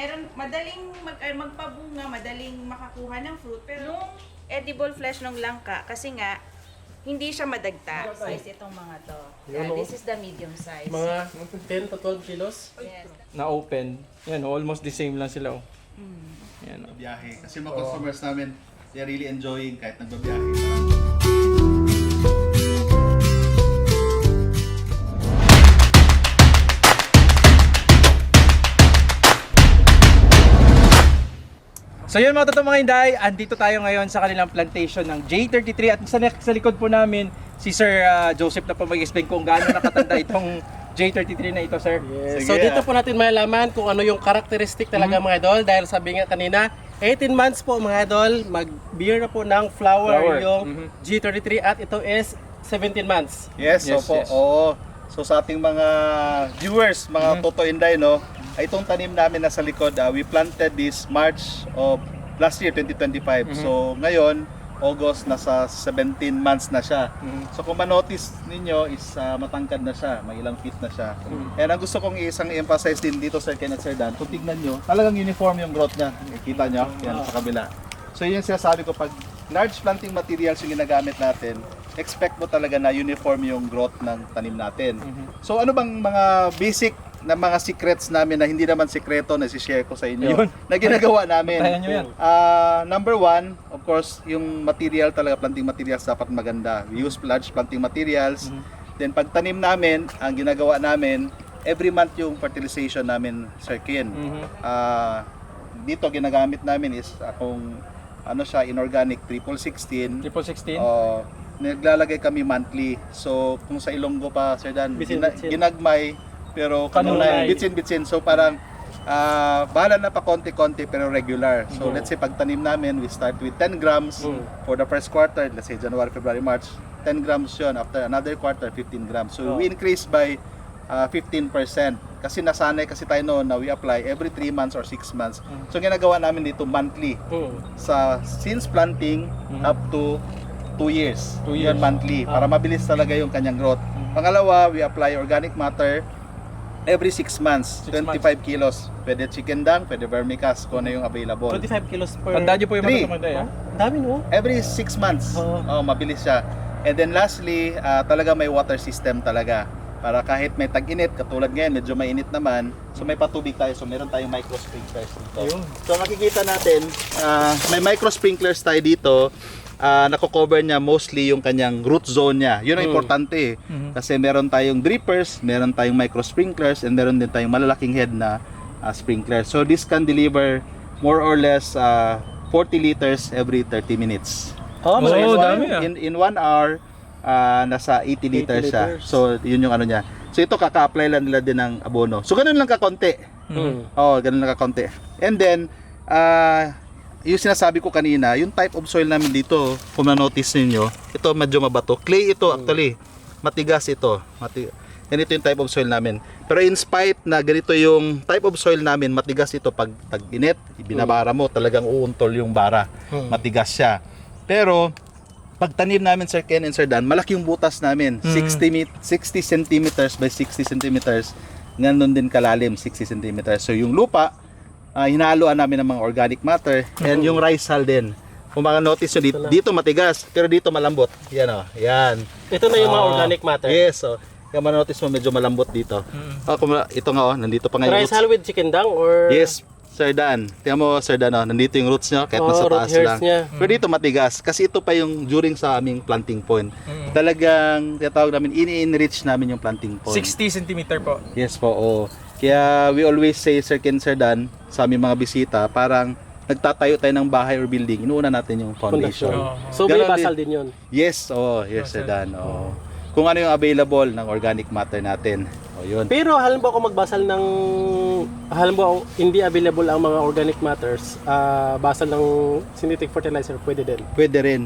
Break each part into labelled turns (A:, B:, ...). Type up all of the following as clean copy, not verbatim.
A: meron madaling magpabunga, madaling makakuha ng fruit. Pero yung edible flesh ng langka, kasi nga, hindi siya madagta. Size itong mga to. Yeah, this is the medium size.
B: Mga 10 to 12 kilos.
A: Yes.
C: Na open. Yan, almost the same lang sila. Yan.
D: Biyahe. Kasi mga customers namin, they're really enjoying kahit nagbabiyahe.
C: So yun mga totoong mga Inday, andito tayo ngayon sa kanilang plantation ng J33 at sa likod po namin si Sir Joseph na po mag-explain kung gaano nakatanda itong J33 na ito, sir.
B: Yes.
D: Sige.
B: So dito po natin malalaman kung ano yung characteristic talaga mga idol dahil sabi nga kanina 18 months po mga idol, mag-bear na po ng flower yung G33 at ito is 17 months.
D: Yes,
C: Yes,
D: opo.
C: yes.
D: Oo. So sa ating mga viewers, mga Toto Inday, no, ay itong tanim namin na sa likod, we planted this March of last year, 2025. So ngayon, August, nasa 17 months na siya. So kung manotice ninyo is matangkad na siya, may ilang feet na siya. And ang gusto kong isang emphasize din dito, Sir Kenneth, Sir Dan, kung tignan nyo, talagang uniform yung growth niya. Kita nyo, yan sa kabila. So yun yung sinasabi ko, pag large planting materials yung ginagamit natin, expect mo talaga na uniform yung growth ng tanim natin. So ano bang mga basic na mga secrets namin na hindi naman sekreto na si-share ko sa inyo
C: Ayun.
D: na ginagawa namin?
C: Tayan nyo yan.
D: Number one, of course, yung material talaga, planting materials dapat maganda. We use large planting materials. Then pag tanim namin, ang ginagawa namin, every month yung fertilization namin, Sir Ken. Dito ginagamit namin is akong ano siya, inorganic 1616.
C: 1616?
D: Naglalagay kami monthly. So kung sa Ilonggo pa, Sir Dan,
B: Bitsin-bitsin.
D: ginagmay, pero
C: Kanunay.
D: bitsin-bitsin. So parang bahala na pa konti-konti pero regular. So let's say pagtanim namin, we start with 10 grams for the first quarter, let's say January, February, March. 10 grams yun. After another quarter, 15 grams. So we increase by 15%. Kasi nasanay kasi tayo noon na we apply every 3 months or 6 months. So ginagawa namin dito monthly. Since planting up to 2 years.
C: 2 years.
D: Yun monthly. Para mabilis talaga yung kanyang growth. Pangalawa, we apply organic matter every 6 months. 25 kilos. Pwede chicken dung, pwede vermicast kung ano yung available.
B: 25 kilos per...
C: Tandaan nyo po yung mga
D: Three.
C: totoong Inday, ha?
B: Dami no?
D: Every 6 months. Mabilis siya. And then lastly, talaga may water system talaga. Para kahit may tag-init, katulad ngayon, medyo mainit naman, so may patubig tayo. So meron tayong micro sprinklers dito.
C: Ayun.
D: So makikita natin, may micro sprinklers tayo dito. Nako-cover niya mostly yung kanyang root zone niya. Yun ang importante eh. Kasi meron tayong drippers, meron tayong micro sprinklers, and meron din tayong malalaking head na sprinkler. So this can deliver more or less 40 liters every 30 minutes.
B: Oh,
C: Oo,
D: So
C: dami ah.
D: in 1 hour, nasa 80 liters siya.
B: liters.
D: So yun yung ano niya. So ito kaka-apply lang nila din ng abono. So ganun lang kakonti. Ganun lang kakonti. And then yung sinasabi ko kanina, yung type of soil namin dito, kung na-notice niyo, ito medyo mabato. Clay ito actually. Matigas ito. Ganito yung type of soil namin. Pero in spite na ganito yung type of soil namin, matigas ito pag tag-init, binabara mo, talagang uuntol yung bara. Matigas siya. Pero pag tanim namin, Sir Ken and Sir Dan, malaki yung butas namin. 60 centimeters by 60 centimeters. Ganun din kalalim, 60 centimeters. So yung lupa, hinahaluan namin ng mga organic matter. And yung rice hull din. Kung maka-notice nyo, dito matigas, pero dito malambot. Yan o, yan.
B: Ito na yung mga organic matter.
D: Yes, o. Kaya ma-notice mo, medyo malambot dito. Ito nga o, nandito pa nga yung
B: Rice
D: roots.
B: hull with chicken dung or...
D: Yes, Sir Dan. Tingnan mo, Sir Dan, oh, nandito yung roots niya, kahit nasa
B: root
D: taas
B: hairs
D: lang.
B: niya.
D: Pero dito matigas, kasi ito pa yung during sa aming planting point. Talagang, tinatawag namin, ini-enrich namin yung planting point.
C: 60 cm po.
D: Yes po, oo. Kaya we always say, Sir Ken, Sir Dan, sa aming mga bisita, parang nagtatayo tayo ng bahay or building, inuuna natin yung foundation.
B: So may
D: Ganon
B: basal
D: din.
B: din yun.
D: Yes, yes, Sir Dan. Kung ano yung available ng organic matter natin. Yun.
B: Pero halimbawa kung magbasal ng halimbawa hindi available ang mga organic matters, basal ng synthetic fertilizer pwede din.
D: Pwede rin.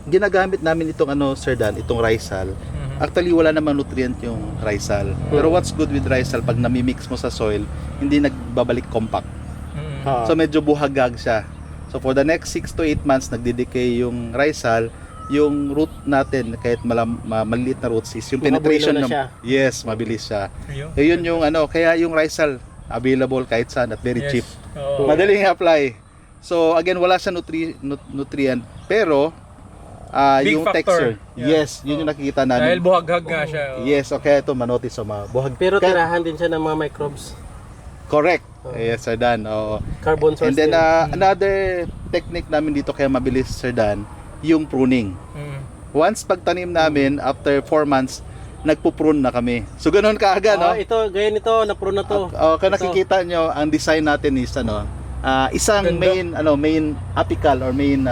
D: Ginagamit namin itong Sir Dan, itong rice hull. Actually wala namang nutrient yung rice hull. Pero what's good with rice hull, pag nami-mix mo sa soil, hindi nagbabalik compact. So medyo buhagag siya. So for the next 6 to 8 months nagdi-decay yung rice hull, yung root natin kahit maliit na roots is yung penetration
B: Makabuelo na
D: ng
B: siya.
D: yes, mabilis siya.
C: Ayun.
D: Ayun yung kaya yung rice hull available kahit saan at very
C: Yes.
D: cheap.
C: Oo.
D: Madaling apply. So again, wala siya nutrient, pero
C: Big
D: yung
C: factor.
D: texture,
C: Yeah.
D: yes, yun yung nakikita
C: Dahil
D: namin.
C: buhaghag nga siya. oo.
D: Yes, okay, ito manotice buhag.
B: Pero
D: Kaya-
B: tirahan din siya ng mga microbes.
D: correct. Yes, Sir Dan. Oo.
B: Carbon source
D: And then
B: din.
D: another technique namin dito kaya mabilis, Sir Dan, yung pruning.
C: Mm.
D: Once pagtanim namin, after 4 months, nagpo-prune na kami. So ganoon kaaga, no?
B: Ito, ganyan ito, na-prune na to.
D: Kung
B: Ito.
D: nakikita nyo, ang design natin is isang
C: Ganda.
D: main apical or main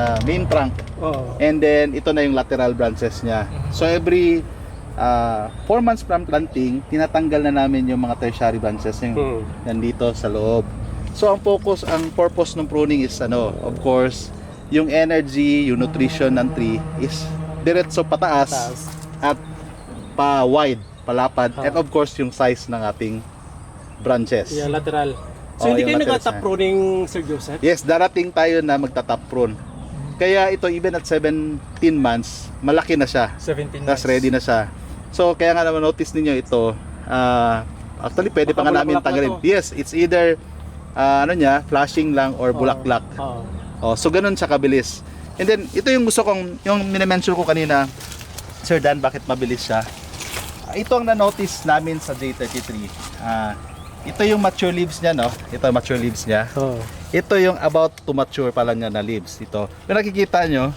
D: trunk.
B: Oo.
D: And then ito na yung lateral branches niya. So every 4 months from planting, tinatanggal na namin yung mga tertiary branches yung nandito sa loob. So ang purpose ng pruning is of course, yung energy, yung nutrition ng tree is diretso pataas
B: Taas.
D: at pa-wide, palapad, and of course yung size ng ating branches.
B: Yung lateral. So
D: Oo,
B: hindi
D: yung
B: kayo
D: lateral
B: nagka-top
D: siya.
B: pruning, Sir Joseph?
D: Yes, darating tayo na magta-top prune. Kaya ito, even at 17 months, malaki na siya.
C: 17
D: Tapos ready na siya. So, kaya nga naman notice ninyo ito, actually pwede pa nga namin
B: Baka bulaklak na
D: tanggalin. Yes, it's either flashing lang or bulaklak.
B: Oo.
D: So, ganun siya kabilis. And then, ito yung gusto kong, yung minimension ko kanina, Sir Dan, bakit mabilis siya? Ito ang na-notice namin sa J33. Ito yung mature leaves niya, no? Ito yung mature leaves niya.
B: Oo.
D: Ito yung about to mature pa lang niya na leaves. Ito. Kung nakikita nyo,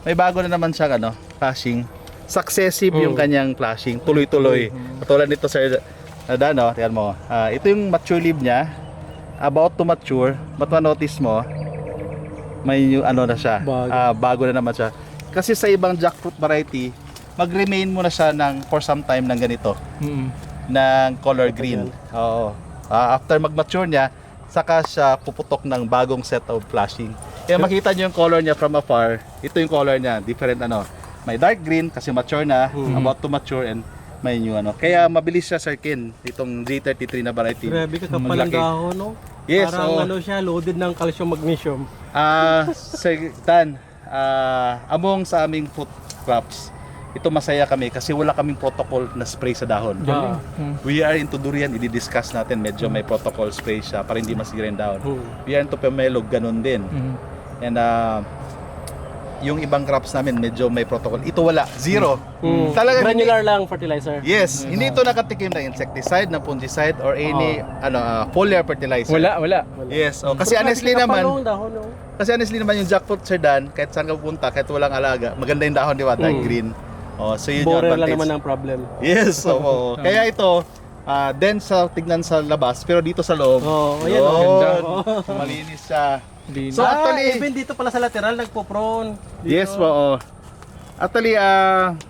D: may bago na naman siya, flashing. Successive yung kanyang flashing. Tuloy-tuloy. Katulad nito, Sir Dan, no? Tingnan mo. Ito yung mature leaf niya. About to mature. But ma-notice mo, may new, na siya. Bago na naman siya. Kasi sa ibang jackfruit variety, mag-remain muna siya for some time ng ganito. Ng color green. Oo. After mag-mature niya, saka siya puputok ng bagong set of flashing. Kaya makita niyo yung color niya from afar. Ito yung color niya, different May dark green kasi mature na, about to mature, and may new Kaya mabilis siya, Sir Ken, itong J33 na variety.
B: Grabe ka kapalang
D: Malaki.
B: dahon, no?
D: Yes,
B: Parang
D: oo.
B: siya, loaded ng calcium magnesium.
D: Sir Dan, among sa aming food crops, ito masaya kami kasi wala kaming protocol na spray sa dahon. We are into durian, i-discuss natin, medyo may protocol spray siya para hindi masira yung dahon. We are into pomelo, ganun din. And yung ibang crops namin medyo may protocol. Ito wala, zero. Talagang
B: Granular lang fertilizer.
D: Yes, hindi ito nakatikim ng insecticide, ng fungicide, or any foliar fertilizer.
C: Wala.
D: Yes, kasi honestly naman,
B: Kapalong dahon, no?
D: yung jackfruit, Sir Dan, kahit saan ka pupunta, kahit walang alaga, maganda yung dahon, di ba? Dark green. So yun yung
B: Borer lang
D: advantage.
B: naman ang problem.
D: Yes, oo. Kaya ito, dense sa tignan sa labas, pero dito sa loob,
B: Ayan,
D: yun,
B: ganda.
D: malinis siya.
B: So
D: So actually,
B: even dito pala sa lateral, nagpo-prone.
D: yes po, oo. Actually,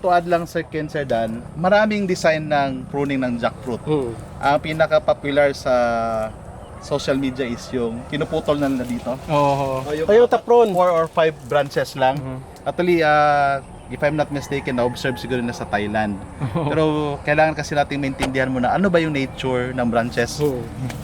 D: to add lang, Sir Ken, Sir Dan, maraming design ng pruning ng jackfruit. Ang pinaka-popular sa social media is yung pinuputol na nila dito.
C: Oo.
B: Yung top prone.
D: 4 or 5 branches lang. Actually, if I'm not mistaken, na-observe siguro na sa Thailand. Pero kailangan kasi natin maintindihan muna ano ba yung nature ng branches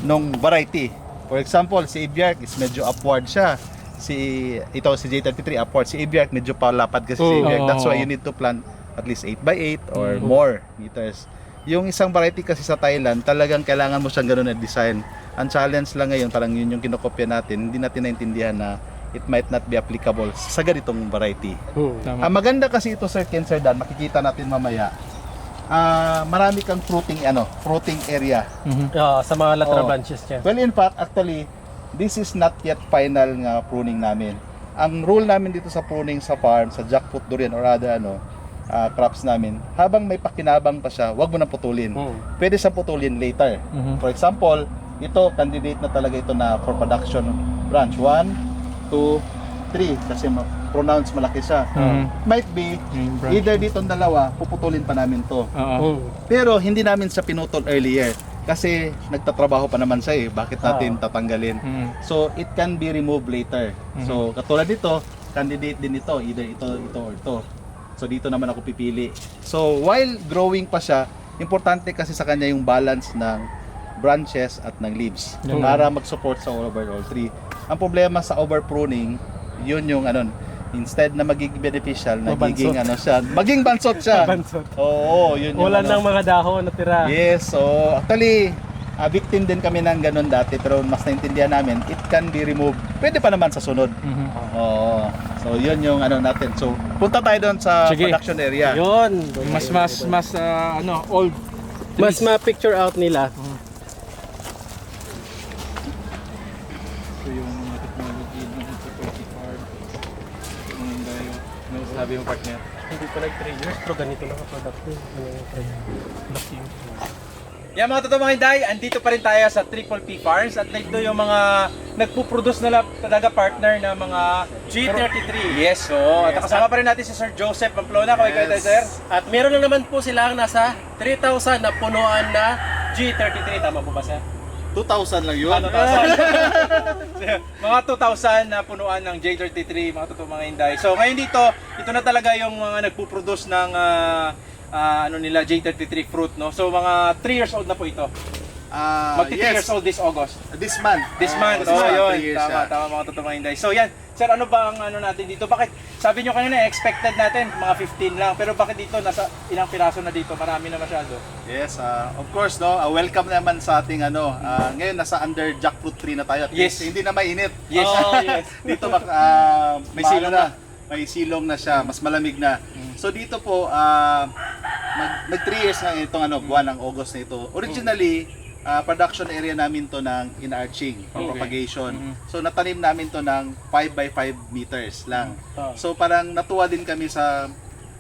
D: nung variety. For example, si Ibiark is medyo upward siya. Si J33 upward. Si Ibiark medyo palapad kasi si Ibiark. That's why you need to plant at least 8x8 or more meters. Yung isang variety kasi sa Thailand, talagang kailangan mo siyang gano'n na design. Ang challenge lang ngayon, parang yun yung kinokopya natin, hindi natin naintindihan na it might not be applicable sa ganitong variety. Ang maganda kasi ito, Sir Ken, Sir Dan, makikita natin mamaya, marami kang fruiting area.
B: Sa mga lateral
D: Oo.
B: branches niya.
D: Well, in fact, actually, this is not yet final nga pruning namin. Ang rule namin dito sa pruning sa farm, sa jackfruit, durian, or other crops namin, habang may pakinabang pa siya, wag mo na putulin. Pwede sa putulin later. For example, ito, candidate na talaga ito na for production branch. 1, 2, 3, kasi pronounce malaki siya. Might be, either dito dalawa, puputulin pa namin to. Pero hindi namin siya pinutol earlier. Kasi nagtatrabaho pa naman siya bakit natin tatanggalin? So, it can be removed later. So, katulad nito, candidate din ito, either ito or ito. So, dito naman ako pipili. So, while growing pa siya, importante kasi sa kanya yung balance ng branches at ng leaves para mag-support sa overall tree. Ang problema sa overpruning, yun yung instead na magiging beneficial, nagiging maging bansot siya.
B: Bansot.
D: Oo, yun yung
B: Wala nang mga dahon na tira.
D: Yes, so actually victim din kami ng ganun dati, pero mas naintindihan namin, it can be removed. Pwede pa naman sa sunod. Oo. So yun yung ano natin. So punta tayo doon sa
C: Sige.
D: production area.
B: Yun.
C: Mas old.
B: Mas ma-picture out nila.
C: So yung mga technology ng Ito Farm. Yung dahil, ano sabi yung partner?
B: Hindi pa like 3 years, pero ganito lang ang product ko.
C: Yan mga totoo mga Inday, andito pa rin tayo sa Triple P Farms at dito yung mga nagpo-produce na talaga partner ng mga
B: G33.
C: Yes, so at kasama pa rin natin si Sir Joseph Pamplona. Kaway kayo tayo, sir.
B: At meron na naman po silang nasa 3,000 na punuan na G33. Tama po ba, sir?
D: 2,000 lang yun.
C: Mga 2,000 na punuan ng J33, mga totoo mga Inday. So ngayon dito, ito na talaga yung mga nagpo-produce ng ano nila J33 fruit, no. So mga 3 years old na po ito. Magti 3 years old this August.
D: This month.
C: This month.
D: This month,
C: Yun.
D: 3 years
C: Tama,
D: siya.
C: tama mga totoo mga Inday. So yan, sir, ano ba ang ano natin dito? Bakit sabi nyo kanina expected natin mga 15 lang, pero bakit dito nasa ilang piraso na dito? Marami na masyado.
D: Yes, of course, no. Welcome naman sa ating ano. Ngayon nasa under jackfruit tree na tayo. At
C: Yes.
D: least hindi na mainit.
C: Yes.
B: Oh, yes.
D: Dito
C: May silong na.
D: May silong na siya, mas malamig na. So dito po mag 3 years na itong ano, buwan ng August na ito. Originally, production area namin to ng in-arching for
C: Okay.
D: propagation. So natanim namin to ng 5 by 5 meters lang.
B: Oh.
D: So parang natuwa din kami sa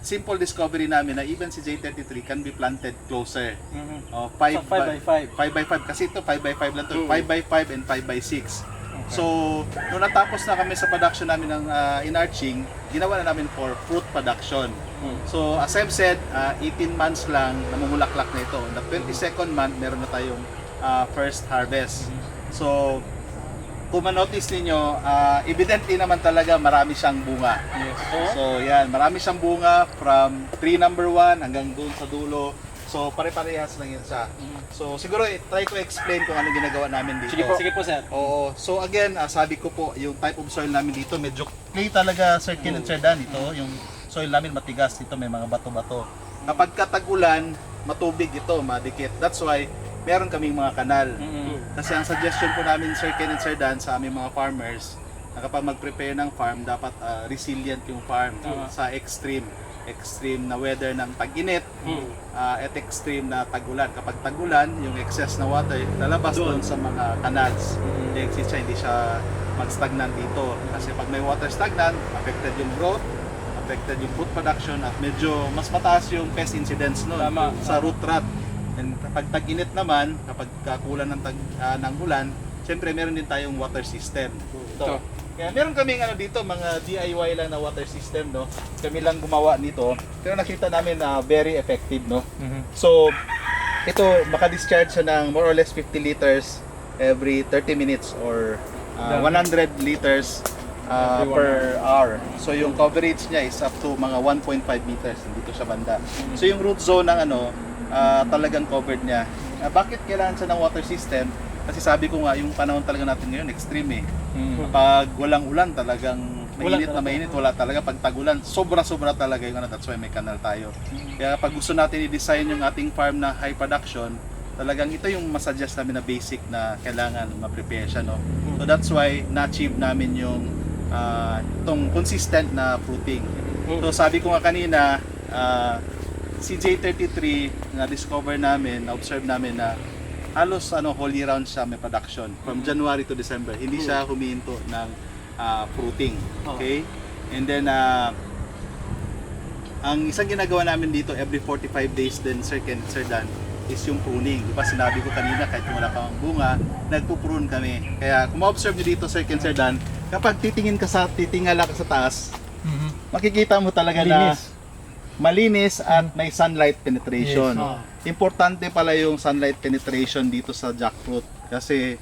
D: simple discovery namin na even si J33 can be planted closer. Oh, 5
C: So, 5 by 5.
D: 5 by 5 kasi ito 5 by 5 lang to. 5 by 5 and 5 by 6. So, nung natapos na kami sa production namin ng in-arching, ginawa na namin for fruit production. So, as I've said, 18 months lang namumulaklak na ito. The 22nd month, meron na tayong first harvest. So, kung ma-notice ninyo, evidently naman talaga marami siyang bunga.
C: Yes.
D: So, yan, marami siyang bunga from tree number 1 hanggang doon sa dulo. So, pare-parehas lang yan siya. So, siguro try ko explain kung ano ginagawa namin dito.
B: Sige po, sir.
D: Oo. So again, sabi ko po, yung type of soil namin dito, medyo clay talaga, Sir Ken and Sir Dan. Ito, yung soil namin matigas, dito may mga bato-bato. Kapag katag-ulan, matubig ito, madikit. That's why, meron kaming mga kanal. Kasi ang suggestion po namin, Sir Ken and Sir Dan, sa aming mga farmers, na kapag mag-prepare ng farm, dapat resilient yung farm sa extreme na weather ng tag-init at extreme na tag-ulan. Kapag tag-ulan, yung excess na water lalabas doon sa mga canals. Hindi siya mag-stagnant dito. Kasi pag may water stagnant, affected yung growth, affected yung food production, at medyo mas mataas yung pest incidence noon sa root rot. And kapag tag-init naman, kapag kakulan ng ulan, siyempre meron din tayong water system. Ito. Kaya meron kaming ano dito, mga DIY lang na water system, no. Kami lang gumawa nito. Pero nakita namin na very effective, no. So, ito maka-discharge siya ng more or less 50 liters every 30 minutes or 100 liters per hour. So, yung coverage niya is up to mga 1.5 meters dito sa banda. So, yung root zone ng ano, talagang covered niya. Bakit kailangan siya ng water system? Kasi sabi ko nga, yung panahon talaga natin ngayon, extreme eh. Kapag walang ulan, talagang mainit na mainit, wala talaga. Pag tag-ulan, sobra-sobra talaga yung ano, that's why may kanal tayo. Kaya pag gusto natin i-design yung ating farm na high production, talagang ito yung masuggest namin na basic na kailangan ma-prepare siya, no? So that's why na-achieve namin yung itong consistent na fruiting. So sabi ko nga kanina, si J33 na-discover namin, na-observe namin na halos whole year round siya may production from January to December. Hindi siya humihinto ng fruiting. Okay? And then ang isang ginagawa namin dito every 45 days din, Sir Ken, Sir Dan, is yung pruning. Di ba sinabi ko kanina, kahit wala pang bunga, nagpo-prune kami. Kaya kung ma-observe nyo dito, Sir Ken, Sir Dan, kapag titingala ka sa taas, makikita mo talaga na malinis at may sunlight penetration. Importante pala yung sunlight penetration dito sa jackfruit kasi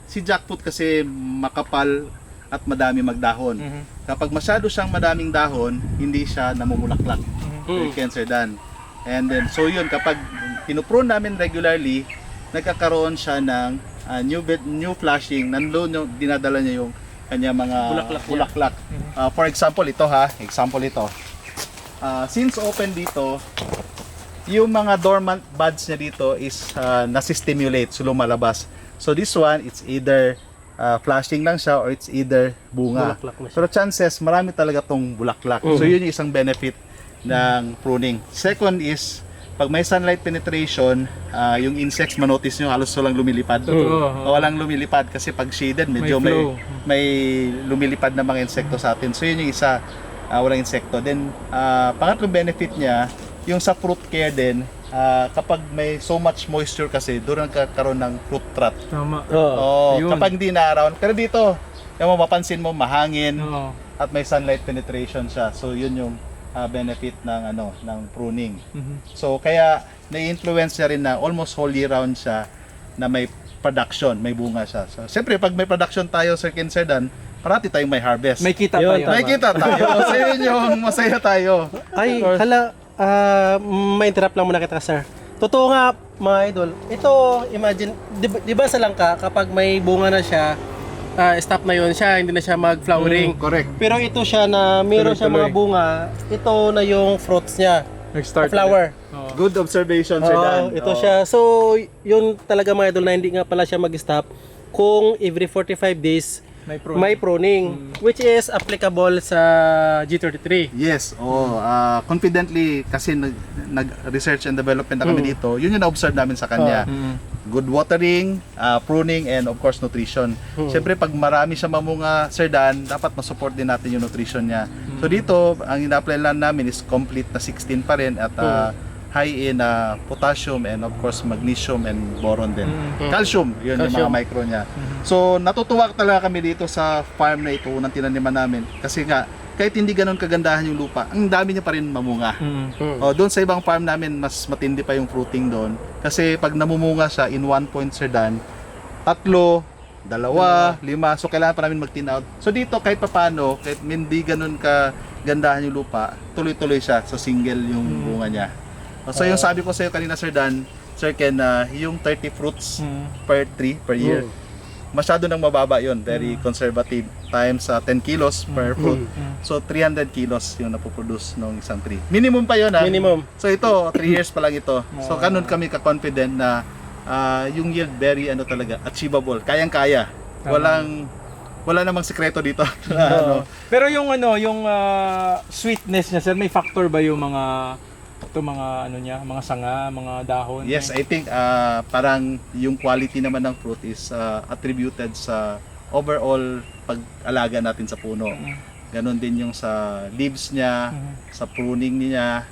D: si jackfruit kasi makapal at madami magdahon. Kapag masyado siyang madaming dahon, hindi siya namumulaklak. Cancer dan. And then so yun, kapag pinuprune namin regularly, nagkakaroon siya ng new flashing, nandoon yung dinadala niya yung kanya mga bulaklak. For example ito, example ito. Since open dito, yung mga dormant buds niya dito is nasi-stimulate, so lumalabas. So this one, it's either flashing lang siya or it's either bunga.
B: Bulaklak na siya.
D: Pero chances, marami talaga tong bulaklak. So yun yung isang benefit ng pruning. Second is, pag may sunlight penetration, yung insects, manotice nyo, halos walang lumilipad. Walang lumilipad kasi pag shaded, medyo
C: May flow.
D: may lumilipad na mga insekto sa atin. So yun yung isa, walang insekto. Then, pangatlong benefit niya, yung sa fruit care din, kapag may so much moisture kasi, doon nagkakaroon ng fruit rot.
C: Tama.
B: Oo.
C: Yun.
D: Kapag hindi na around. Pero dito, yung mapapansin mo, mahangin
C: Oo.
D: at may sunlight penetration siya. So yun yung benefit ng ng pruning. So kaya na-influence niya rin na almost whole year round siya na may production, may bunga siya. So siyempre pag may production tayo, Sir Ken, Sir Dan, parati tayong may harvest.
C: May kita
B: Yun,
C: tayo.
D: May kita tayo. So yun yung masaya tayo.
B: Ay, hala, ma-interrupt lang muna kita, sir. Totoo nga, mga idol. Ito, imagine, di ba sa langka, kapag may bunga na siya, stop na yun siya, hindi na siya mag-flowering.
D: Correct.
B: Pero ito siya na mayroon siya mga
C: Tuloy-tuloy.
B: bunga, ito na yung fruits niya,
C: Nag-start
B: flower.
C: Oo.
D: Good observation, Sir Dan.
B: Ito
D: Oo.
B: siya. So, yun talaga mga idol na hindi nga pala siya mag-stop kung every 45 days may pruning, which is applicable sa G33.
D: Yes, confidently kasi nag-research and development na kami dito. Yun yung na-observe namin sa kanya. Good watering, pruning, and of course nutrition. Siyempre pag marami siya mamunga, Sir Dan, dapat ma-support din natin yung nutrition niya. So dito, ang ina-apply lang namin is complete na 16 pa rin at high in potassium and of course magnesium and boron din. Calcium, yun yung mga micro niya. So natutuwa talaga kami dito sa farm na ito, unang tinaniman namin. Kasi nga, kahit hindi ganun kagandahan yung lupa, ang dami niya pa rin mamunga. Doon sa ibang farm namin, mas matindi pa yung fruiting doon. Kasi pag namumunga siya in 1 point, Sir Dan, 3, 2, 5, so kailangan pa namin mag-thin out. So dito kahit papano, kahit hindi ganun kagandahan yung lupa, tuloy-tuloy siya. So single yung bunga niya. So yung sabi ko sa iyo kanina, Sir Dan, Sir Ken, yung 30 fruits per tree per year, masyado nang mababa yon, very conservative, times 10 kilos per fruit. So 300 kilos yung napoproduce ng isang tree. Minimum pa yon, ha?
B: Minimum.
D: So ito, 3 years pa lang ito. So ganun kami ka-confident na yung yield very talaga achievable, kayang-kaya. Wala namang sekreto dito.
C: Pero yung yung sweetness niya, sir, may factor ba yung mga mga sanga, mga dahon?
D: Yes, I think parang yung quality naman ng fruit is attributed sa overall pag-alaga natin sa puno. Ganon din yung sa leaves niya, sa pruning niya.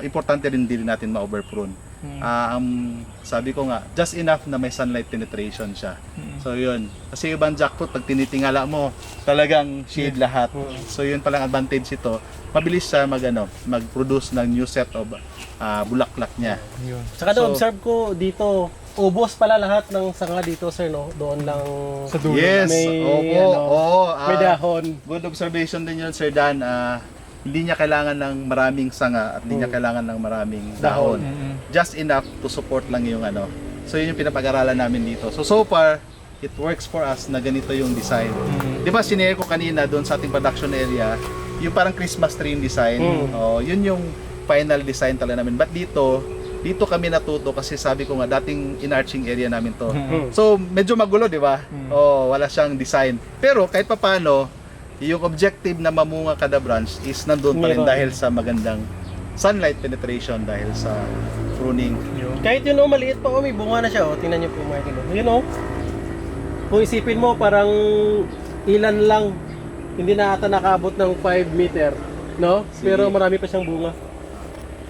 D: Importante rin din natin ma-overprune. Sabi ko nga, just enough na may sunlight penetration siya. So yun. Kasi yung ibang jackfruit, pag tinitingala mo, talagang shade lahat. So yun palang advantage ito. Mabilis siya mag-produce ng new set of bulaklak niya.
C: Yun.
B: Saka na-observe ko dito, ubos pala lahat ng sanga dito, sir, no? Doon lang
C: Sa dulo.
D: Yes,
B: may, may dahon.
D: Good observation din yun, Sir Dan. Hindi niya kailangan ng maraming sanga at hindi niya kailangan ng maraming dahon. Just enough to support lang yung So yun yung pinapag-aralan namin dito. So far, it works for us na ganito yung design. Di ba sinare ko kanina doon sa ating production area, yung parang Christmas tree design. Yun yung final design talaga namin. But dito kami natuto kasi sabi ko nga dating in-arching area namin to. So medyo magulo, di ba? Wala siyang design. Pero kahit papaano, yung objective na mamunga kada branch is nandun pa rin dahil sa magandang sunlight penetration dahil sa pruning.
B: Kahit yun, maliit pa, may bunga na siya, tingnan niyo po mga idol. Yun, kung isipin mo, parang ilan lang, hindi na ata nakaabot ng 5 meter, no? Pero marami pa siyang bunga.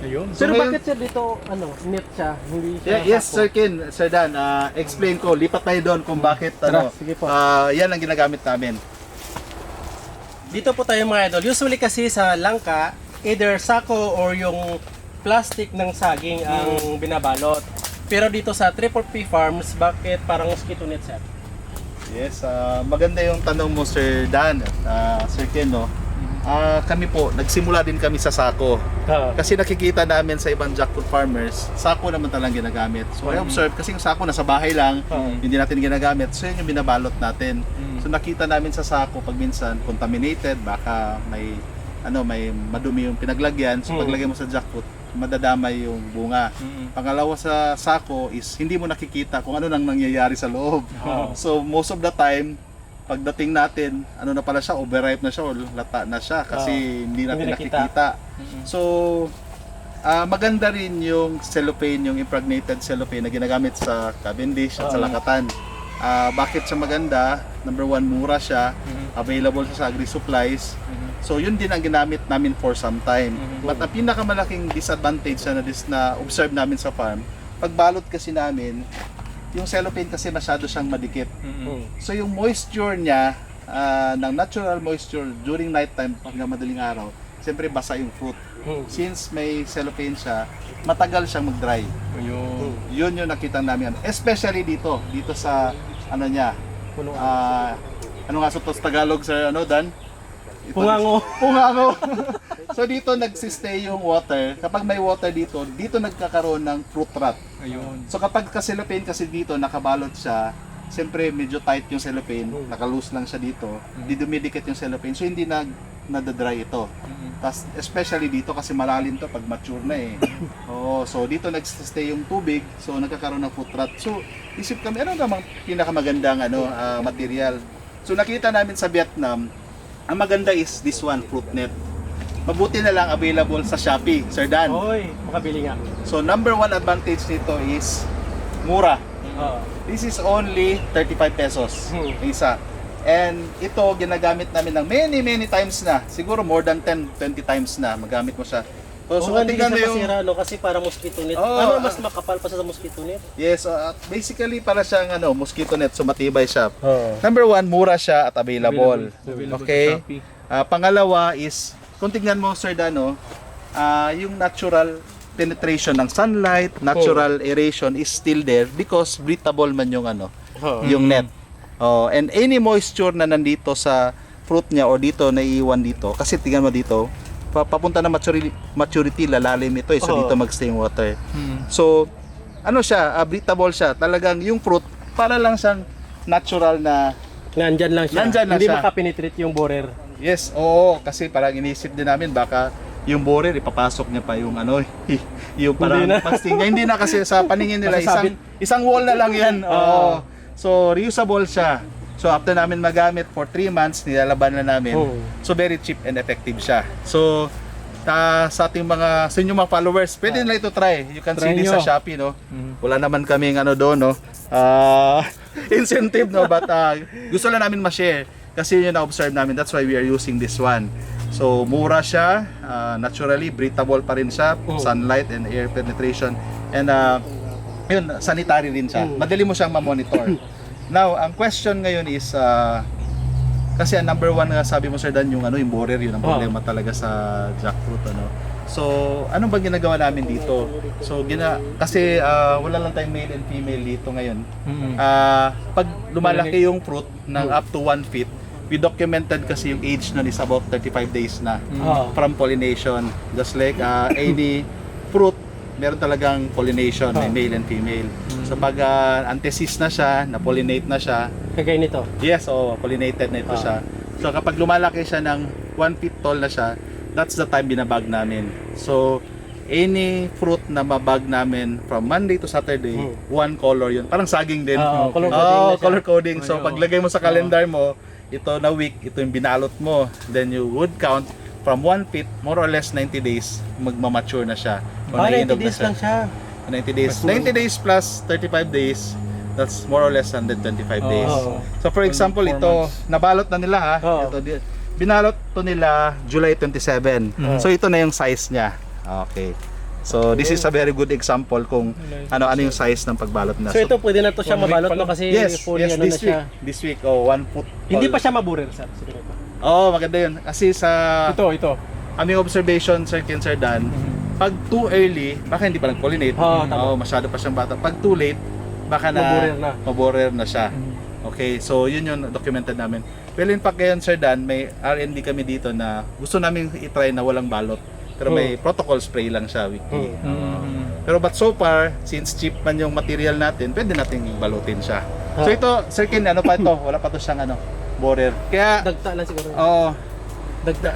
C: Ayun.
B: Pero
D: ngayon-
B: bakit siya dito, net siya, hindi siya
D: Yes,
B: sako?
D: Sir Ken, Sir Dan, explain ko, lipat tayo doon kung bakit
B: Tara, sige po.
D: yan ang ginagamit namin.
B: Dito po tayo mga idol. Usually kasi sa langka, either sako or yung plastic ng saging ang binabalot. Pero dito sa Triple P Farms, bakit parang mosquito net siya?
D: Yes, maganda yung tanong mo, Sir Dan, Sir Ken, no? Kami po, nagsimula din kami sa sako. Kasi nakikita namin sa ibang jackfruit farmers, sako naman talagang ginagamit. So I observe, kasi yung sako nasa bahay lang, hindi natin ginagamit. So yun yung binabalot natin. So nakita namin sa sako pag minsan contaminated, baka may may madumi yung pinaglagyan. So paglagay mo sa jackfruit, madadamay yung bunga. Pangalawa sa sako is hindi mo nakikita kung ano nang nangyayari sa loob. So most of the time, pagdating natin, ano na pala siya, overripe na siya o lata na siya kasi hindi natin nakikita. So maganda rin yung cellophane, yung impregnated cellophane na ginagamit sa Cavendish at sa Lakatan. Bakit siya maganda? Number one, mura siya, available siya sa agri-supplies. So yun din ang ginamit namin for some time. But ang pinakamalaking disadvantage na observe namin sa farm, pagbalot kasi namin, yung cellophane kasi masyado siyang madikit. So yung moisture niya, ng natural moisture during night time hanggang madaling araw, siyempre basa yung fruit. Since may cellophane siya, matagal siyang mag-dry. Yun yung nakita namin. Especially dito sa ano niya. Ano nga sa Tagalog sa Dan?
B: Pungango.
D: Pungango. So dito nagsistay yung water. Kapag may water dito nagkakaroon ng fruit rot. So kapag cellophane kasi dito nakabalot siya, siyempre medyo tight yung cellophane, naka-loose lang siya dito, hindi dumidikit yung cellophane, so hindi nadadry ito. Tas especially dito kasi malalim to pag mature na eh. So dito nagsistay yung tubig, so nagkakaroon ng fruit rot. So isip kami, ano namang pinakamagandang material. So nakita namin sa Vietnam, ang maganda is this one, fruit net. Mabuti na lang available sa Shopee, Sir Dan.
B: Oy, makabili nga.
D: So number one advantage nito is mura. This is only 35 pesos yung isa. And ito ginagamit namin ng many times na. Siguro more than 10-20 times na magamit mo siya. So
B: Hindi
D: tingnan
B: siya
D: mo yung
B: masira, no? Kasi para mosquito net. Mas makapal pa sa mosquito net.
D: yes, basically para siyang mosquito net, so matibay siya. Number one, mura siya at available. Okay. Pangalawa is kung tingnan mo Sir Dano, yung natural penetration ng sunlight, natural aeration is still there because breathable man yung yung net. And any moisture na nandito sa fruit niya o dito naiiwan dito, kasi tingnan mo dito, papunta na maturity, lalalim ito so dito magstay yung water. So ano siya, breathable siya. Talagang yung fruit para lang siyang natural na
B: Nandyan lang siya. Hindi makapenetrate yung borer.
D: yes, oo, kasi parang inisip din namin baka yung borer ipapasok niya pa yung yung parang pasting niya. Hindi na kasi sa paningin nila isang wall na lang yan. So reusable siya. So after namin magamit for 3 months, nilalaban na namin. So very cheap and effective siya. So sa ating sa inyong mga followers, pwede nila ito try. You can see this sa Shopee, no? Wala naman kaming doon, no? Incentive, no? But gusto lang namin ma-share kasi yun na-observe namin. That's why we are using this one. So mura siya, naturally breathable pa rin siya, sunlight and air penetration. And yun, sanitary rin siya. Madali mo siyang ma-monitor. Now, ang question ngayon is kasi ang number one nga sabi mo Sir Dan, yung yung borer, yun ang problema talaga sa jackfruit, So, ano ba ginagawa namin dito? So, kasi wala lang tayong male and female dito ngayon. Pag lumalaki yung fruit ng up to 1 feet, we documented kasi yung age nun is about 35 days na from pollination. Just like any fruit, meron talagang pollination, may male and female. So pag anthesis na siya, na-pollinate na siya.
B: Kagaya nito.
D: Yes, pollinated na ito siya. So kapag lumalaki siya ng 1 feet tall na siya, that's the time binabag namin. So any fruit na mabag namin from Monday to Saturday, one color yun. Parang saging din. Color coding. So paglagay mo sa calendar mo, ito na week, ito yung binalot mo. Then you would count from 1 feet, more or less 90 days, magmamature na siya.
B: 90 days lang siya.
D: 90 days. 90 days plus 35 days, that's more or less 125 days. So for example, ito, nabalot na nila Ito, binalot to nila July 27. So ito na yung size niya. Okay. So this is a very good example kung ano yung size ng pagbalot na.
B: So ito pwede na to siya mabalot kasi fully na siya.
D: This week, 1 foot.
B: Hindi pa siya maburer, sir.
D: Maganda yun. Kasi sa
C: Ito.
D: aming observation, Sir Ken, Sir Dan, pag too early, baka hindi pa nag-pollinate. Masyado pa siyang bata. Pag too late, baka maborer na siya. Okay, so yun yung documented namin. Well, in fact, ngayon, Sir Dan, may R&D kami dito na gusto namin i-try na walang balot. Pero may protocol spray lang siya weekly. Pero but so far, since cheap man yung material natin, pwede nating balutin siya. So ito, Sir Ken, ano pa ito? Wala pa to siyang borer. Kaya
B: dagta lang siguro. Dagdag.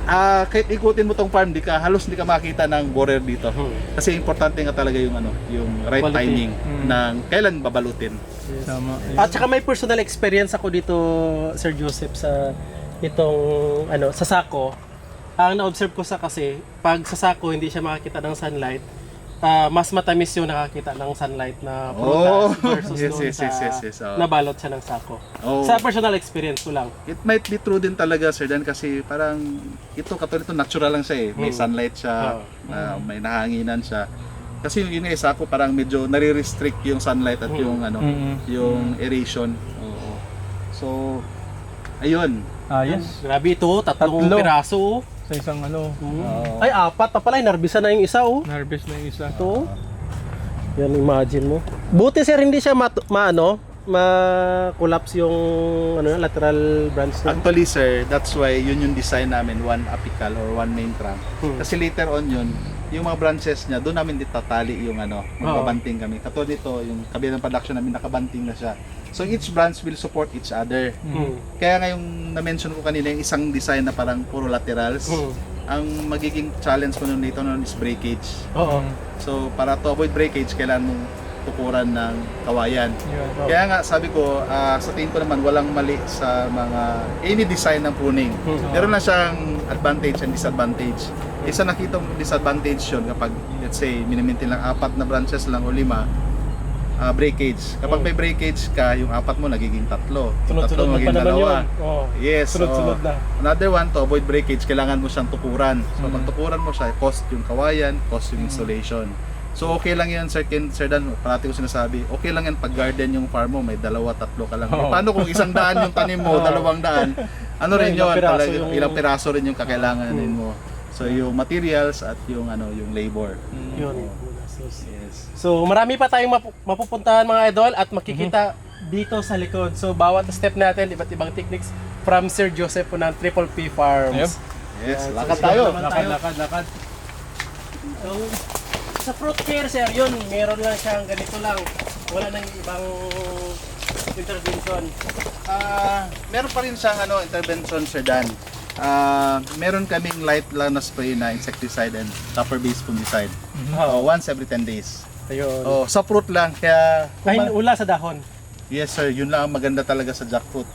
D: Kahit ikutin mo tong farm, halos di ka makita ng borer dito. Kasi importante nga talaga yung yung right
B: Quality.
D: timing ng kailan babalutin.
C: Tama.
B: At saka may personal experience ako dito, Sir Joseph, sa itong sa sako. Ang na-observe ko kasi pag sa sako hindi siya makakita ng sunlight, mas matamis yung nakakita ng sunlight na prutas versus
D: Yes,
B: doon
D: yes,
B: sa
D: yes. Oh.
B: nabalot siya ng sako.
D: Oh.
B: Sa personal experience ko lang.
D: It might be true din talaga, Sir Dan, kasi parang katulad ito natural lang siya eh. May sunlight siya, may nahanginan siya. Kasi yung isa ko parang medyo nare-restrict yung sunlight at yung yung aeration. Oo. So ayun.
C: Yes.
B: Grabe ito, tatlong
C: Tatlo.
B: piraso.
C: Sa isang
B: Ay, apat na pala, narbisan na yung isa oh.
C: harvest na yung isa.
B: Ito. Yan, imagine mo. Buti sir, hindi siya ma-collapse yung lateral branch niya.
D: Actually, sir, that's why yun yung design namin, one apical or one main trunk. Kasi later on yun, yung mga branches niya, doon namin ditatali yung magbabanting kami. Katulad dito, yung kabilang production namin nakabanting na siya. So each branch will support each other. Kaya nga yung na-mention ko kanina, yung isang design na parang puro laterals, ang magiging challenge ko dito is breakage.
B: Oo.
D: So para to avoid breakage, kailangan mong tukuran ng kawayan. Kaya nga sabi ko, sa tingin ko naman walang mali sa mga any design ng pruning. Meron na siyang advantage and disadvantage. Isa nakita mo disadvantage yun kapag let's say minimintin lang 4 na branches lang o 5, breakage. Kapag may breakage ka, yung 4 mo nagiging 3.
B: Sunod-sunod
D: Tatlo
B: pa
D: magiging
B: naman
D: 2.
B: yun. Oo.
D: Yes.
B: Sunod-sunod na.
D: Another one, to avoid breakage, kailangan mo siyang tukuran. So pag tukuran mo siya, cost yung kawayan, cost yung installation. So okay lang yan, Sir Dan, parati ko sinasabi, okay lang yan pag garden yung farm mo, may 2-3 ka lang. Paano kung 100 yung tanim mo, 200? Ano rin yun, ilang piraso rin yung kakailanganin mo. So yung materials at yung yung labor.
B: Yun.
D: Yes.
B: So marami pa tayong mapupuntahan mga idol at makikita dito sa likod. So bawat step natin, iba't ibang techniques from Sir Joseph po ng Triple P Farms.
D: Yes,
B: Yan,
D: lakad
B: so,
D: tayo.
B: naman tayo.
C: Lakad.
B: So, sa fruit care sir, yun, meron lang siyang ganito lang. Wala nang ibang intervention.
D: Meron pa rin siyang intervention, Sir Dan. Meron kaming light lang na spray na insecticide and copper-based fungicide. Once every 10 days.
B: Ayun.
D: Sa fruit lang, kaya...
B: Kahit ula sa dahon.
D: Yes sir, yun lang ang maganda talaga sa jackfruit.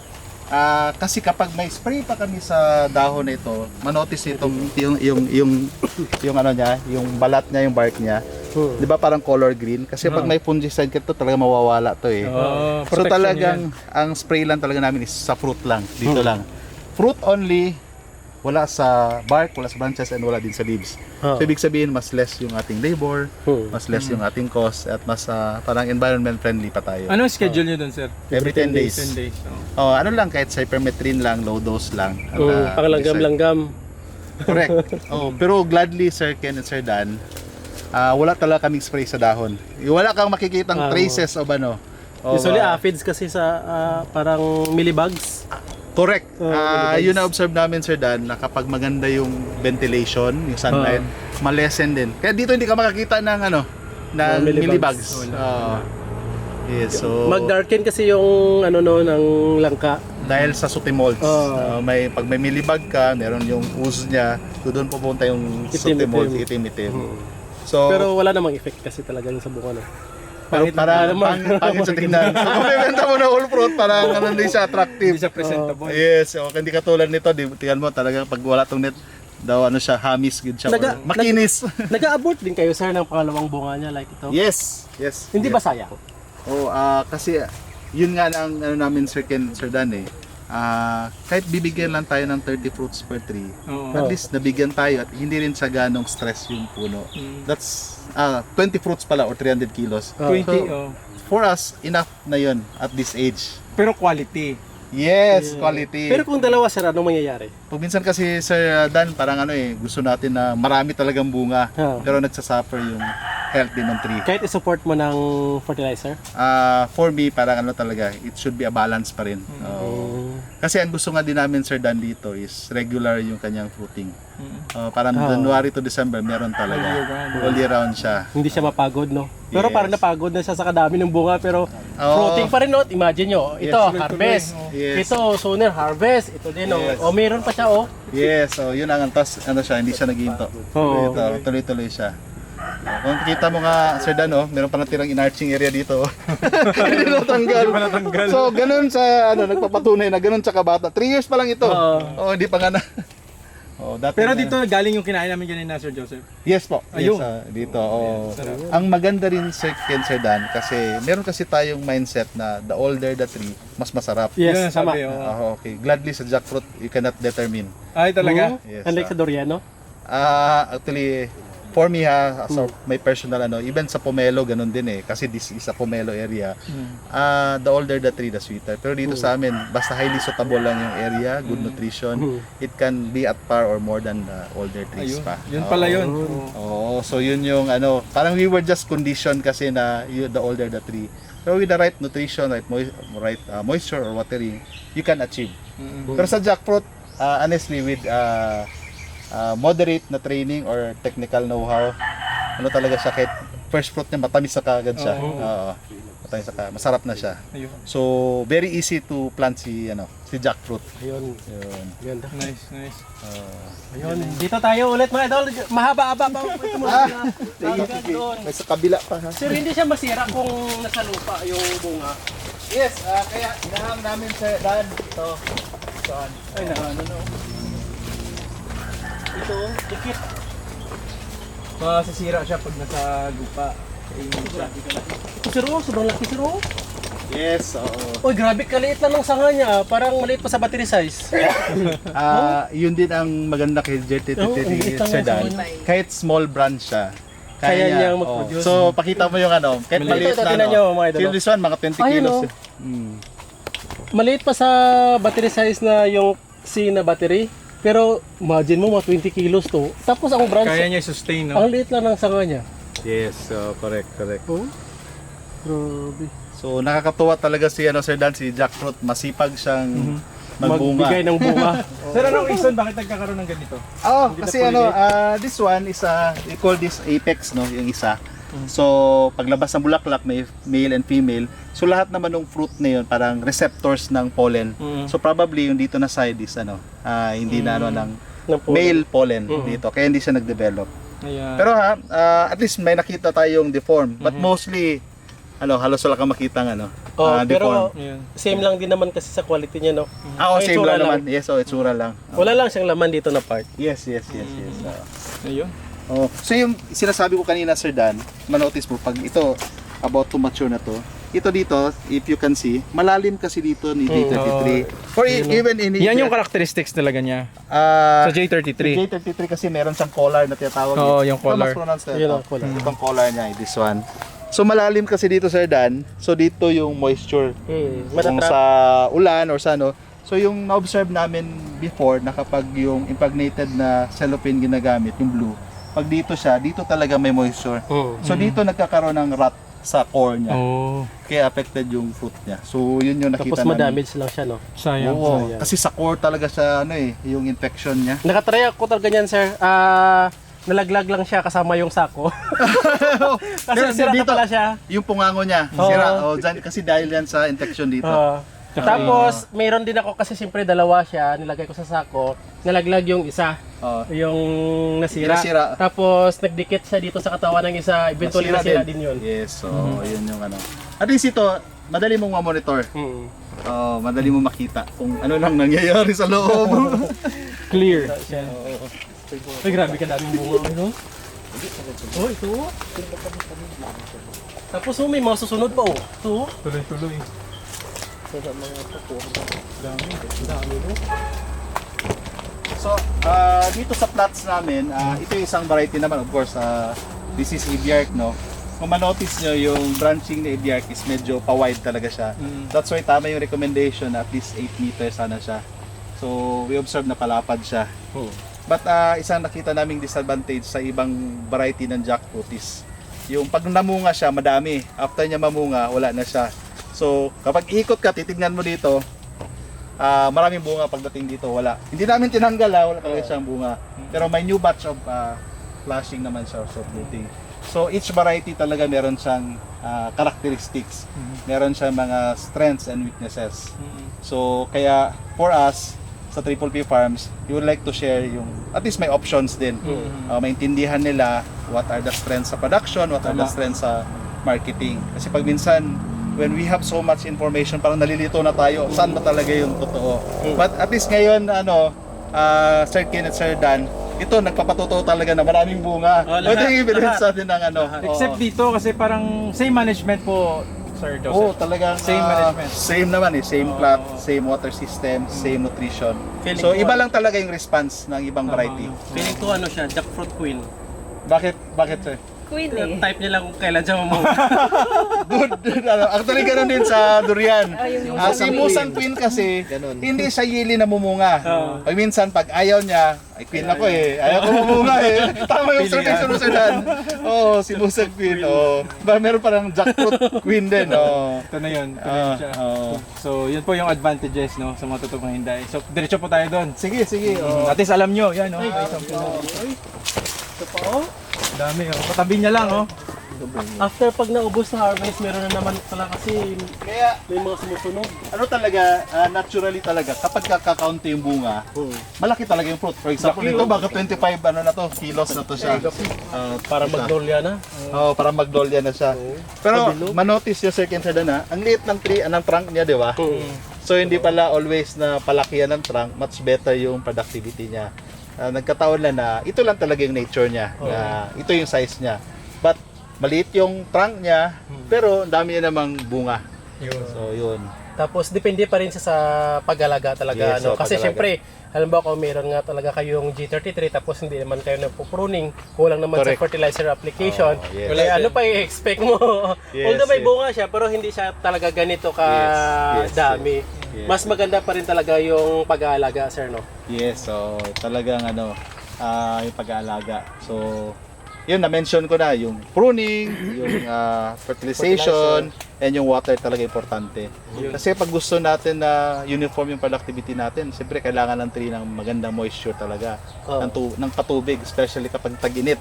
D: Kasi kapag may spray pa kami sa dahon na ito, manotice itong yung niya, yung balat niya, yung bark niya. 'Di ba parang color green? Kasi pag may fungicide ka to, talaga mawawala to eh. So talagang ang spray lang talaga namin is sa fruit lang, dito lang. Fruit only, wala sa bark, wala sa branches, and wala din sa leaves. So ibig sabihin, mas less yung ating labor, mas less yung ating cost, at mas parang environment friendly pa tayo.
C: Ano schedule niyo doon, sir?
D: Every 10 days.
C: 10 days.
D: Ano lang, kahit cypermethrin lang, low dose lang.
B: Panglanggam-langgam.
D: Correct. Pero gladly, Sir Ken and Sir Dan, wala talaga kaming spray sa dahon. Wala kang makikitang traces of
B: Usually aphids kasi sa parang millibugs.
D: Correct. Yun na-observe namin, Sir Dan, na kapag maganda yung ventilation, yung sunlight, malesen din. Kaya dito hindi ka makakita ng ng millibugs. Yes, so
B: Mag-darken kasi yung ng langka.
D: dahil sa sooty molds. Pag may millibug ka, meron yung ooze niya, doon pupunta yung sooty molds, itim-itim. So,
B: Pero wala namang effect kasi talaga yung sa bunga.
D: pangit sa tingnan. So, kung bibenta mo na whole fruit, parang hindi siya attractive.
C: Hindi siya presentable.
D: Yes, hindi katulad nito, tingnan mo talaga pag wala tong net daw siya, hamis good siya, or makinis.
B: Nag-abort din kayo sir ng pangalawang bunga niya like ito.
D: Yes.
B: Hindi ba sayang?
D: Kasi yun nga ang namin Sir Dan eh. Kahit bibigyan lang tayo ng 30 fruits per tree, at least nabigyan tayo at hindi rin siya ganong stress yung puno. That's 20 fruits pala or 300 kilos.
C: 20,
D: For us, enough na yun at this age.
C: Pero quality.
D: Yes, quality.
B: Pero kung dalawa sir, anong mangyayari?
D: Pag minsan kasi Sir Dan, parang gusto natin na marami talagang bunga, pero nagsasuffer yung health din ng tree.
B: Kahit i-support mo ng fertilizer?
D: For me, parang talaga, it should be a balance pa rin. Kasi ang gusto nga din namin, Sir Dan, dito is regular yung kanyang fruiting. Parang January to December, meron talaga. All year round siya.
B: Hindi siya mapagod, no? Pero
D: Yes.
B: parang napagod na siya sa kadami ng bunga, pero
D: Oo.
B: Fruiting pa rin, no? Imagine nyo. Ito,
C: tuloy-tuloy,
B: harvest.
C: oh.
D: Yes.
B: Ito, sooner, harvest. Ito din, oh.
D: Yes.
B: O, meron pa siya, oh.
D: Yes, so yun ang antas, ano siya, hindi siya naghinto.
B: Oo.
D: Ito, tuloy-tuloy siya. Kung kita mo nga, Sir Dan, meron pa natirang in-arching area dito. Hindi natanggal. So, ganun sa, nagpapatunay na ganun sa kabata. 3 years pa lang ito.
B: Oo.
D: Hindi pa nga na. Dati
C: Pero
D: na-
C: dito galing yung kinain namin kanina, Sir Joseph.
D: Yes po.
C: Ayun.
D: Yes, dito. Oh.
C: sarap.
D: Ang maganda rin sa Sir Dan kasi meron kasi tayong mindset na the older the tree, mas masarap.
C: Yun
B: Yes,
C: ang
B: sama.
C: sabi, oo.
D: Okay. Gladly sa jackfruit, you cannot determine.
C: Ay, talaga?
D: Yes.
B: Unlike sa Doriano.
D: Actually, for me may personal even sa pomelo ganun din kasi this is a pomelo area. The older the tree, the sweeter. Pero dito sa amin, basta highly suitable lang yung area, good nutrition, it can be at par or more than the older trees
C: Ayun.
D: pa.
C: Yun pala
D: Oo.
C: yun.
D: So yun yung parang we were just conditioned kasi na the older the tree. So with the right nutrition, right moisture or watering, you can achieve. Pero sa jackfruit, honestly with moderate na training or technical know-how, talaga siya kahit first fruit niya matamis sa kagad siya. Oo. Matamis sa kagad, masarap na siya.
C: Ayun.
D: So very easy to plant si jackfruit.
B: Ayun.
D: Yun.
B: Ganda.
C: Nice, nice.
B: Ayun. Dito tayo ulit, mga idol. Mahaba-haba pa. Ito mo. Doon.
D: May sa kabila pa ha.
B: Sir, hindi siya masira kung nasa lupa yung bunga.
D: Yes, kaya inahang namin sa Dan ito. Saan?
C: Ay, no.
B: Ito, dikit.
C: Masisira siya pag nasa lupa.
B: Ito, sir, oh. Sobrang laki, sir, oh.
D: Yes, oo.
B: Uy, grabe, kaliit lang ng sanga niya. Parang maliit pa sa battery size.
D: Yun din ang maganda kay
B: Oo, ang liit lang
D: Sir
B: ng
D: Dan.
B: sama
D: Kahit small branch siya,
B: Kaya
D: niya.
B: niyang mag-produce.
D: So, pakita mo yung kahit
B: Ito,
D: maliit
B: ito,
D: na
B: tingnan nyo, mga idol.
D: Till this one, mga 20
B: Ayun,
D: kilos.
B: oh. Maliit pa sa battery size na yung C na battery. Pero imagine mo, mga 20 kilos to. Tapos ang branch,
C: Kaya niya sustain, no?
B: ang liit lang ng sanga niya.
D: Yes, correct.
B: Oh, grabe.
D: So, nakakatuwa talaga si Sir Dan, si jackfruit. Masipag siyang magbunga.
B: Magbigay ng bunga.
C: Sir, anong reason bakit nagkakaroon ng ganito?
D: Kasi this one is we call this apex, no, yung isa. So, paglabas ng bulaklak may male and female. So, lahat naman ng fruit na yun parang receptors ng pollen. So, probably yung dito na side is hindi na ng
B: Ng pollen.
D: male pollen dito. Kaya hindi siya nag-develop.
C: Ayan.
D: Pero at least may nakita tayong deform. But mostly halos wala kang makita
B: Oh,
D: deform.
B: pero
C: Ayan.
B: same lang din naman kasi sa quality niya, no? May
D: Same
B: itsura
D: lang naman. Yes, itsura lang.
B: Wala lang siyang laman dito na part.
D: Yes.
C: Ayun.
D: So yung sinasabi ko kanina, Sir Dan, manotice mo pag ito about to mature na to, ito dito, if you can see, malalim kasi dito ni J33. For even in
C: Yan yung characteristics talaga niya. Sa J33.
D: J33 kasi meron siyang collar na tinatawag.
C: Oo, yung collar.
D: Mas pronounce na
B: Yun
D: ito.
B: ang collar.
D: Ito pang collar niya, this one. So malalim kasi dito, Sir Dan. So dito yung moisture. Kung
B: Matatrap.
D: sa ulan or sa So yung na-observe namin before na kapag yung impregnated na cellophane ginagamit, yung blue, pag dito siya, dito talaga may moisture. So dito nagkakaroon ng rot sa core niya.
C: Oh,
D: Kaya affected yung fruit niya. So yun yung nakita
B: Tapos
D: namin.
B: madamage lang siya, no?
C: sayang.
D: Oo,
B: sayang.
D: kasi sa core talaga siya yung infection niya.
B: Nakatry ako talaga niyan, sir. Nalaglag lang siya kasama yung sako. Kasi
D: Pero
B: sira na
D: dito-
B: pala siya.
D: Yung pungango niya,
B: Oo.
D: sira. Kasi dahil yan sa infection dito.
B: Tapos, mayroon din ako kasi siyempre dalawa siya, nilagay ko sa sako, nalaglag yung isa,
D: Oo.
B: yung nasira.
D: Yung nasira.
B: Tapos, nagdikit siya dito sa katawan ng isa, eventually nasira din yun.
D: Yes, so yun yung At least ito, madali mong ma-monitor. Madali mo makita kung ano lang nangyayari sa loob.
C: Clear.
B: Ay, grabe ka daming bunga, no? Oh, ito. Tapos, may mga susunod pa, oh. Ito.
C: Tuloy-tuloy.
D: So, dito sa plots namin, ito yung isang variety naman, of course, this is Ebiarch, no? Kung ma-notice nyo, yung branching ni Ebiarch is medyo pa-wide talaga siya. That's why tama yung recommendation, at least 8 meters sana siya. So, we observe na palapad siya. But isang nakita naming disadvantage sa ibang variety ng jackfruit is yung pag namunga siya, madami. After niya mamunga, wala na siya. So, kapag ikot ka, titignan mo dito, maraming bunga pagdating dito, wala. Hindi namin tinanggal, wala talaga siyang bunga. Pero may new batch of flashing naman siya, so fruiting. So each variety talaga meron siyang characteristics. Meron siyang mga strengths and weaknesses. So kaya for us sa Triple P Farms, we would like to share yung at least may options din. Maintindihan nila what are the strengths sa production, what are the strengths sa marketing. Kasi pag minsan when we have so much information, parang nalilito na tayo saan ba talaga yung totoo. But at least ngayon Sir Ken at Sir Dan, ito nagpapatotoo talaga na maraming bunga. Ito yung evidence natin ng
C: Except dito kasi parang same management po, Sir Joseph.
D: Oo, talagang
C: Same management.
D: Same naman same plot, same water system, same nutrition.
B: Feeling
D: So
B: ko,
D: iba lang talaga yung response ng ibang variety.
B: Feeling ko siya, jackfruit queen.
D: Bakit sir?
A: Queen eh.
B: Type niya lang kung kailan siya mamunga.
D: Actually ganun din sa durian.
A: yung
D: Si Musang Queen kasi, hindi siya yeli na mumunga. Pag minsan, pag ayaw niya, ay queen ako ayaw ko mumunga Tama yung observation mo sir Dan. Si Musang Queen. Meron parang jackfruit queen din.
C: Ito na yun. Siya. So, yun po yung advantages no sa mga totoong hinday. So, diretso po tayo doon.
D: Sige.
C: At least alam nyo, yan
B: Ito pa
C: Dami Katabi niya lang
B: After pag naubos na harvest, meron na naman pala kasi
D: Kaya,
B: may mga sumusunod.
D: talaga, naturally talaga, kapag kakaunti yung bunga, malaki talaga yung fruit. For example, ito baka 25 kilos na to siya.
B: Para magdolya na.
D: Para magdolya na siya. Pero manotice yung Sir Ken Sir Dan, ang liit ng trunk niya, di ba? So hindi pala always na palakihan ng trunk, much better yung productivity niya. Nagkataon lang na ito lang talaga yung nature niya, na ito yung size niya. But maliit yung trunk niya, pero ang dami niya namang bunga. So yun.
B: Tapos depende pa rin sa pag-alaga talaga.
D: Yes,
B: Kasi
D: pag-alaga.
B: syempre, halimbawa kung meron nga talaga kayong G33 tapos hindi naman kayo nagpo-pruning, kulang naman
D: Correct.
B: sa fertilizer application,
D: Yes.
B: ano pa i-expect mo?
D: Yes,
B: Although may
D: yes.
B: bunga siya, pero hindi siya talaga ganito ka
D: Yes,
B: dami.
D: yes.
B: Mas maganda pa rin talaga yung pag-aalaga, sir, no?
D: Yes, so talagang yung pag-aalaga. So yun, na-mention ko na yung pruning, yung fertilization, and yung water talaga importante. Kasi pag gusto natin na uniform yung productivity natin, siyempre kailangan ng tree ng magandang moisture talaga, ng patubig, especially kapag tag-init.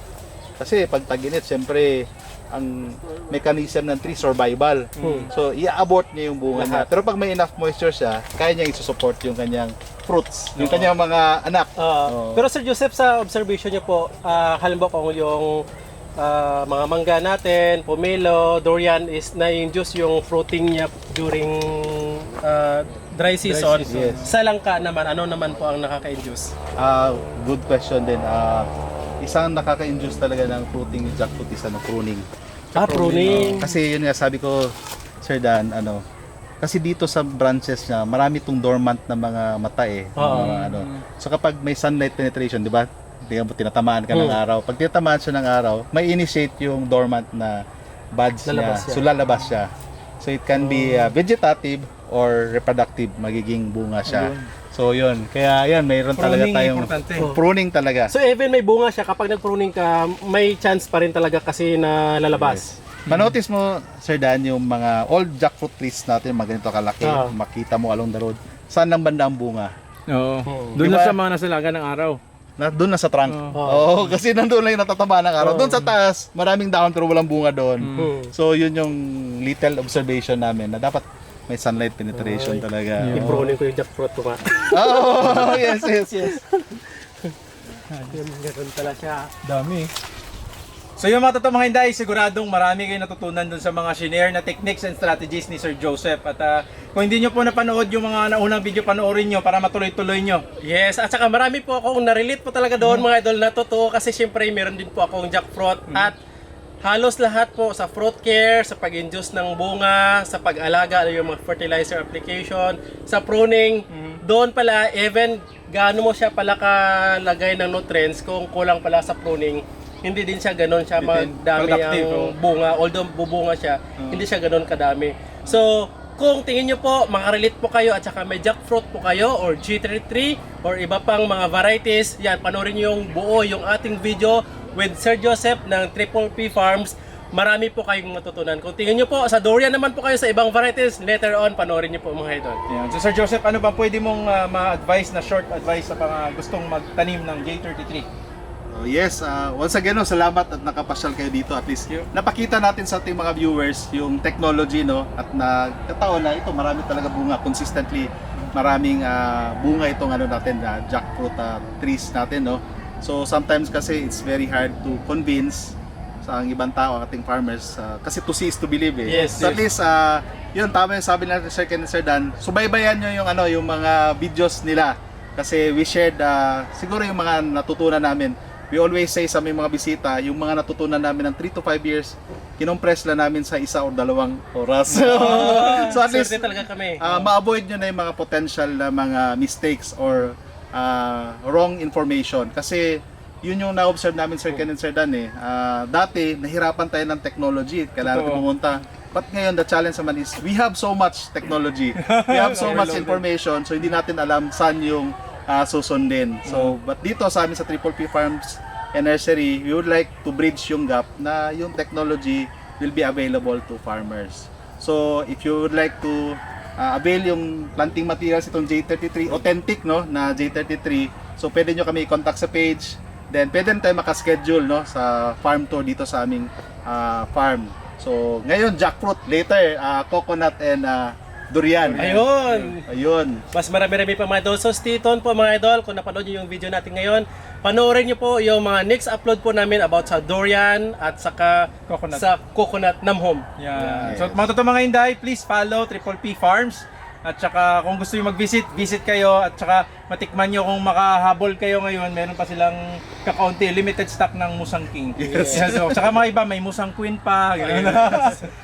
D: Kasi pag tag-init, siyempre ang mechanism ng tree, survival. So, i-abort niya yung bunga niya. Pero pag may enough moisture siya, kaya niya i-support yung kanyang fruits, yung kanyang mga anak.
B: Pero Sir Joseph, sa observation niyo po, halimbawa kung yung mga mangga natin, pomelo, durian is na-induce yung fruiting niya during dry season.
D: Yes.
B: Sa langka naman, ano naman po ang nakaka-induce?
D: Good question din. Isang nakaka-induce talaga ng fruiting ni jackfruit is pruning.
B: Pruning.
D: Kasi yun nga sabi ko, Sir Dan, kasi dito sa branches niya, marami tong dormant na mga mata So kapag may sunlight penetration, di ba? Tinatamaan ka ng araw. Pag tinatamaan siya ng araw, may initiate yung dormant na buds niya.
B: Lalabas siya.
D: So lalabas siya. So it can be vegetative or reproductive, magiging bunga siya. So yun, kaya yan, mayroon talaga
C: Pruning,
D: tayong
C: importante.
D: pruning talaga.
B: So even may bunga siya, kapag nag-pruning ka, may chance pa rin talaga kasi na lalabas.
D: Manotice mo, Sir Dan, yung mga old jackfruit trees natin, mga ganito kalaki, makita mo along the road. Saan ang banda ang bunga?
C: Doon
D: Diba?
C: na sa mga nasalaga ng araw.
D: Doon na sa trunk. Kasi nandun lang yung natatama ng araw. Doon sa taas, maraming dahon pero walang bunga doon. So yun yung little observation namin na dapat may sunlight penetration talaga.
B: I-pruning ko yung jackfruit ko nga.
D: Yes.
B: Ganun pala siya.
C: Dami. So yung mga totoong mga hinday, siguradong marami kayong natutunan dun sa mga shinare na techniques and strategies ni Sir Joseph. At kung hindi nyo po napanood yung mga naunang video, panoorin nyo para matuloy-tuloy nyo.
B: Yes, at saka marami po akong na-relate po talaga doon mga idol na totoo kasi syempre meron din po akong jackfruit at halos lahat po sa fruit care, sa pag-induce ng bunga, sa pag-alaga, yung mga fertilizer application, sa pruning, doon pala even gaano mo siya pala kalagay ng nutrients kung kulang pala sa pruning, hindi din siya ganoon siya magdami ang bunga, although bubunga siya, hindi siya ganoon kadami. So, kung tingin nyo po, makarelate po kayo at saka may jackfruit po kayo or G33 or iba pang mga varieties, yan, panoorin nyo yung buo, yung ating video with Sir Joseph ng Triple P Farms. Marami po kayong matutunan. Kung tingin nyo po, sa durian naman po kayo sa ibang varieties, later on, panoorin nyo po mga idol.
C: Yan. So Sir Joseph, ano ba pwede mong ma-advise na short advice sa mga gustong magtanim ng J33?
D: Yes, once again, salamat at nakapasyal kayo dito. At least napakita natin sa ating mga viewers yung technology, no? At nagkataon na ito, marami talaga bunga. Consistently, maraming bunga itong natin, jackfruit trees natin, no? So sometimes kasi it's very hard to convince sa ibang tao, ating farmers, kasi to see is to believe eh.
B: Yes,
D: So at least, yun, tama yung sabi natin Sir Ken and Sir Dan, subaybayan nyo yung mga videos nila. Kasi we shared, siguro yung mga natutunan namin. We always say sa may mga bisita, yung mga natutunan namin ng 3 to 5 years, kinompress lang namin sa 1 o 2 oras. So at least,
B: Swerte talaga kami.
D: ma-avoid nyo na yung mga potential na mga mistakes or wrong information. Kasi yun yung na-observe namin Sir Ken and Sir Dan eh. Dati, nahirapan tayo ng technology. Kailangan natin pumunta. But ngayon, the challenge naman is, we have so much technology. We have so much information. So hindi natin alam saan yung susundin. So, but dito sa amin sa Triple P Farms and Nursery, we would like to bridge yung gap na yung technology will be available to farmers. So, if you would like to avail yung planting materials itong J33, authentic no, na J33, so pwede nyo kami i-contact sa page. Then, pwede na tayo makaschedule no, sa farm tour dito sa aming farm. So, ngayon, jackfruit. Later, coconut and durian. Ayun.
B: Mas marami-rami pa mga idol. So stay tuned po mga idol. Kung napanood nyo yung video natin ngayon, panoorin nyo po yung mga next upload po namin about sa durian at saka sa coconut namhom.
C: Yeah. So mga totoong mga Inday, please follow Triple P Farms. At saka kung gusto nyo mag-visit, visit kayo. At saka matikman nyo kung makahabol kayo ngayon. Meron pa silang kakaunti, limited stock ng Musang King.
D: Yes.
C: Yeah, so, saka mga iba, may Musang Queen pa.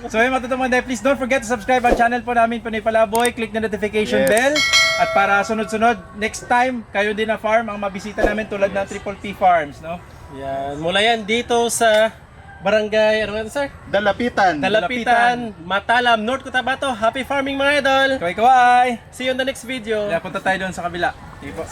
C: So yun mga totoong mga Inday, please don't forget to subscribe ang channel po namin, Pinoy Palaboy. Click the notification bell. At para sunod-sunod, next time, kayo din na farm ang mabisita namin tulad ng Triple P Farms. No?
B: Yan. Mula yan dito sa Barangay, ano nga sir?
D: Dalapitan.
B: Dalapitan, Matalam, North Cotabato. Happy farming mga idol!
C: Kaway-kaway!
B: See you on the next video.
C: Kaya punta tayo doon sa kabila. Sige po.